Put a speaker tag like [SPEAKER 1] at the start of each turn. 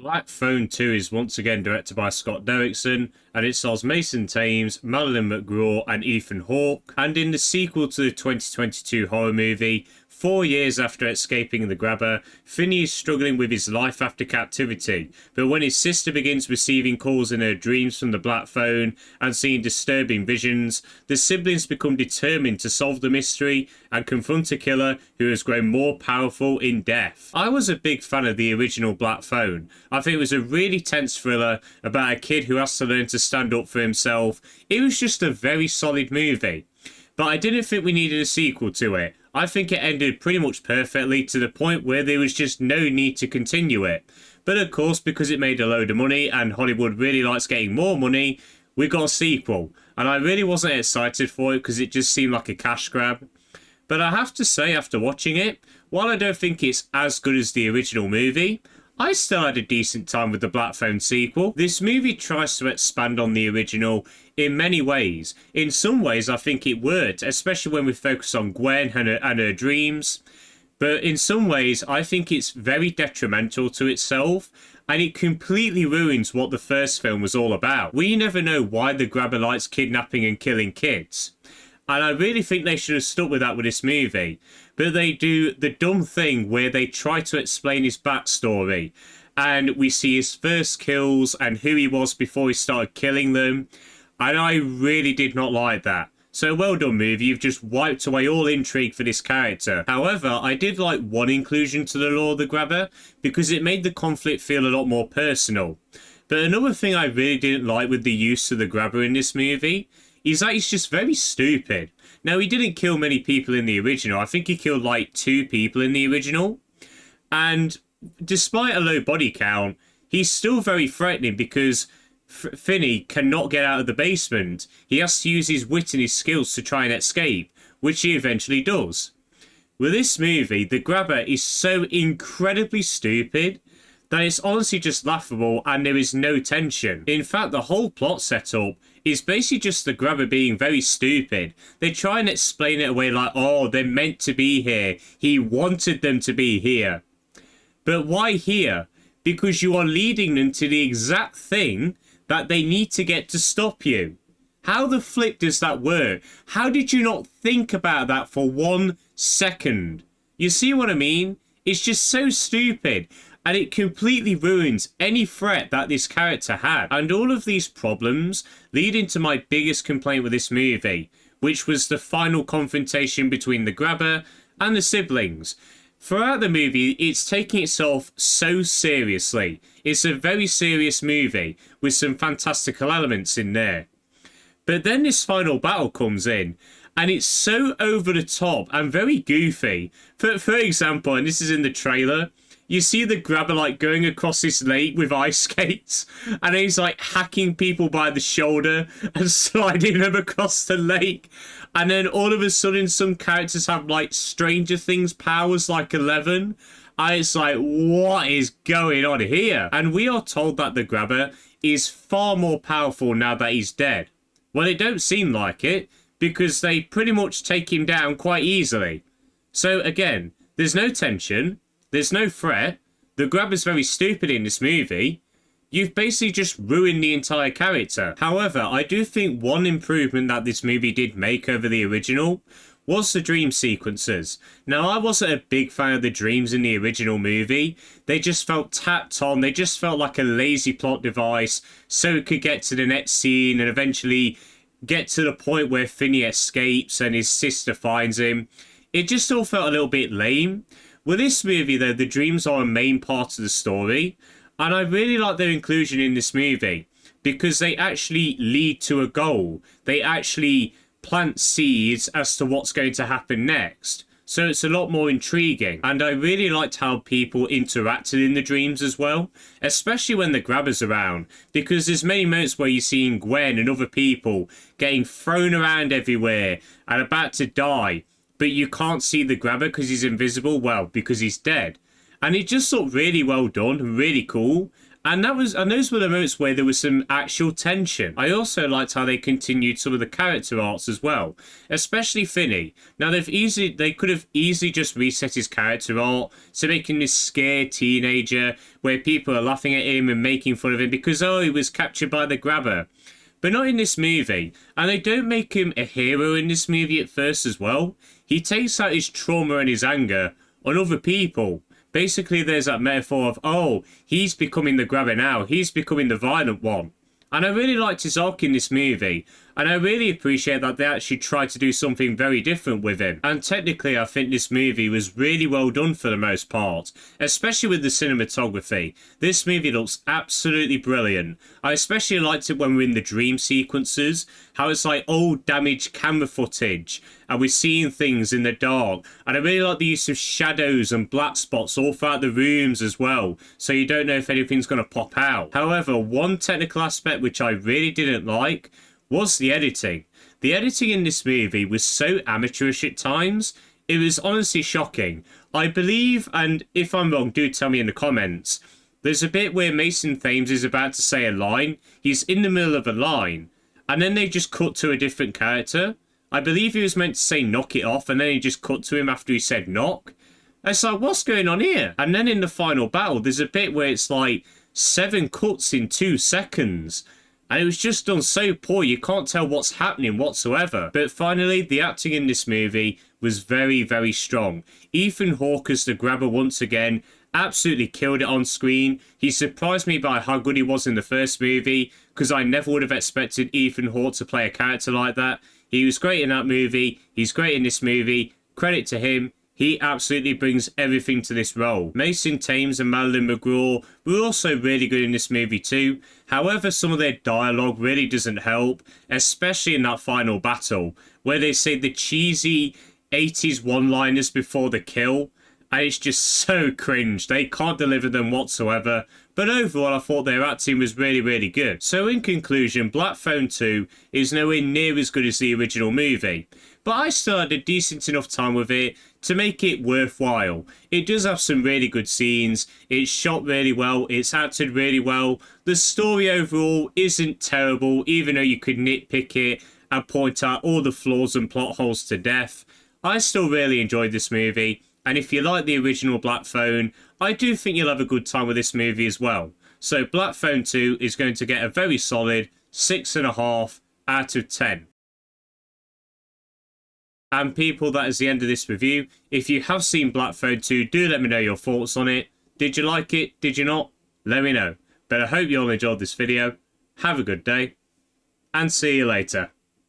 [SPEAKER 1] Black Phone 2 is once again directed by Scott Derrickson, and it stars Mason Thames, Madeleine McGraw, and Ethan Hawke. And in the sequel to the 2022 horror movie, 4 years after escaping the grabber, Finney is struggling with his life after captivity, but when his sister begins receiving calls in her dreams from the Black Phone and seeing disturbing visions, the siblings become determined to solve the mystery and confront a killer who has grown more powerful in death. I was a big fan of the original Black Phone. I think it was a really tense thriller about a kid who has to learn to stand up for himself. It was just a very solid movie. But I didn't think we needed a sequel to it. I think it ended pretty much perfectly to the point where there was just no need to continue it. But of course, because it made a load of money and Hollywood really likes getting more money, we got a sequel. And I really wasn't excited for it because it just seemed like a cash grab. But I have to say, after watching it, while I don't think it's as good as the original movie, I still had a decent time with the Black Phone sequel. This movie tries to expand on the original in many ways. In some ways, I think it worked, especially when we focus on Gwen and her dreams. But in some ways, I think it's very detrimental to itself, and it completely ruins what the first film was all about. We never know why the grabber likes kidnapping and killing kids. And I really think they should have stuck with that with this movie. But they do the dumb thing where they try to explain his backstory. And we see his first kills and who he was before he started killing them. And I really did not like that. So well done, movie. You've just wiped away all intrigue for this character. However, I did like one inclusion to the lore of the grabber because it made the conflict feel a lot more personal. But another thing I really didn't like with the use of the grabber in this movie is that he's just very stupid. Now, he didn't kill many people in the original. I think he killed like 2 people in the original. And despite a low body count, he's still very threatening because Finney cannot get out of the basement. He has to use his wit and his skills to try and escape, which he eventually does. With this movie, the grabber is so incredibly stupid that it's honestly just laughable and there is no tension. In fact, the whole plot setup is basically just the grabber being very stupid. They try and explain it away like, oh, they're meant to be here. He wanted them to be here. But why here? Because you are leading them to the exact thing that they need to get to stop you. How the flip does that work? How did you not think about that for 1 second? You see what I mean? It's just so stupid. And it completely ruins any threat that this character had. And all of these problems lead into my biggest complaint with this movie, which was the final confrontation between the grabber and the siblings. Throughout the movie, it's taking itself so seriously. It's a very serious movie with some fantastical elements in there. But then this final battle comes in, and it's so over the top and very goofy. For example, and this is in the trailer, you see the grabber like going across this lake with ice skates, and he's like hacking people by the shoulder and sliding them across the lake. And then all of a sudden some characters have like Stranger Things powers like 11. And it's like, what is going on here? And we are told that the grabber is far more powerful now that he's dead. Well, it don't seem like it, because they pretty much take him down quite easily. So again, there's no tension. There's no threat. The grabber's very stupid in this movie. You've basically just ruined the entire character. However, I do think one improvement that this movie did make over the original was the dream sequences. Now, I wasn't a big fan of the dreams in the original movie. They just felt tapped on. They just felt like a lazy plot device so it could get to the next scene and eventually get to the point where Finney escapes and his sister finds him. It just all felt a little bit lame. With this movie, though, the dreams are a main part of the story, and I really like their inclusion in this movie because they actually lead to a goal. They actually plant seeds as to what's going to happen next. So it's a lot more intriguing. And I really liked how people interacted in the dreams as well, especially when the grabber's around, because there's many moments where you're seeing Gwen and other people getting thrown around everywhere and about to die. But you can't see the grabber because he's invisible, well, because he's dead. And it just looked really well done, really cool. And those were the moments where there was some actual tension. I also liked how they continued some of the character arcs as well, especially Finney. Now they could have easily just reset his character art to make him this scared teenager where people are laughing at him and making fun of him because, oh, he was captured by the grabber. But not in this movie. And they don't make him a hero in this movie at first as well. He takes out his trauma and his anger on other people. Basically, there's that metaphor of, oh, he's becoming the grabber now. He's becoming the violent one. And I really liked his arc in this movie. And I really appreciate that they actually tried to do something very different with him. And technically, I think this movie was really well done for the most part. Especially with the cinematography. This movie looks absolutely brilliant. I especially liked it when we're in the dream sequences. How it's like old damaged camera footage. And we're seeing things in the dark. And I really like the use of shadows and black spots all throughout the rooms as well. So you don't know if anything's going to pop out. However, one technical aspect which I really didn't like was the editing. The editing in this movie was so amateurish at times. It was honestly shocking. I believe, and if I'm wrong, do tell me in the comments, there's a bit where Mason Thames is about to say a line. He's in the middle of a line, and then they just cut to a different character. I believe he was meant to say knock it off, and then he just cut to him after he said knock. And it's like, what's going on here? And then in the final battle, there's a bit where it's like 7 cuts in 2 seconds. And it was just done so poor, you can't tell what's happening whatsoever. But finally, the acting in this movie was very, very strong. Ethan Hawke as the grabber once again absolutely killed it on screen. He surprised me by how good he was in the first movie, because I never would have expected Ethan Hawke to play a character like that. He was great in that movie. He's great in this movie. Credit to him. He absolutely brings everything to this role. Mason Thames and Madeleine McGraw were also really good in this movie too. However, some of their dialogue really doesn't help, especially in that final battle, where they say the cheesy 80s one-liners before the kill. And it's just so cringe. They can't deliver them whatsoever. But overall, I thought their acting was really, really good. So in conclusion, Black Phone 2 is nowhere near as good as the original movie. But I still had a decent enough time with it to make it worthwhile. It does have some really good scenes. It's shot really well. It's acted really well. The story overall isn't terrible, even though you could nitpick it and point out all the flaws and plot holes to death. I still really enjoyed this movie. And if you like the original Black Phone, I do think you'll have a good time with this movie as well. So Black Phone 2 is going to get a very solid 6.5 out of 10. And people, that is the end of this review. If you have seen Black Phone 2, do let me know your thoughts on it. Did you like it? Did you not? Let me know. But I hope you all enjoyed this video. Have a good day. And see you later.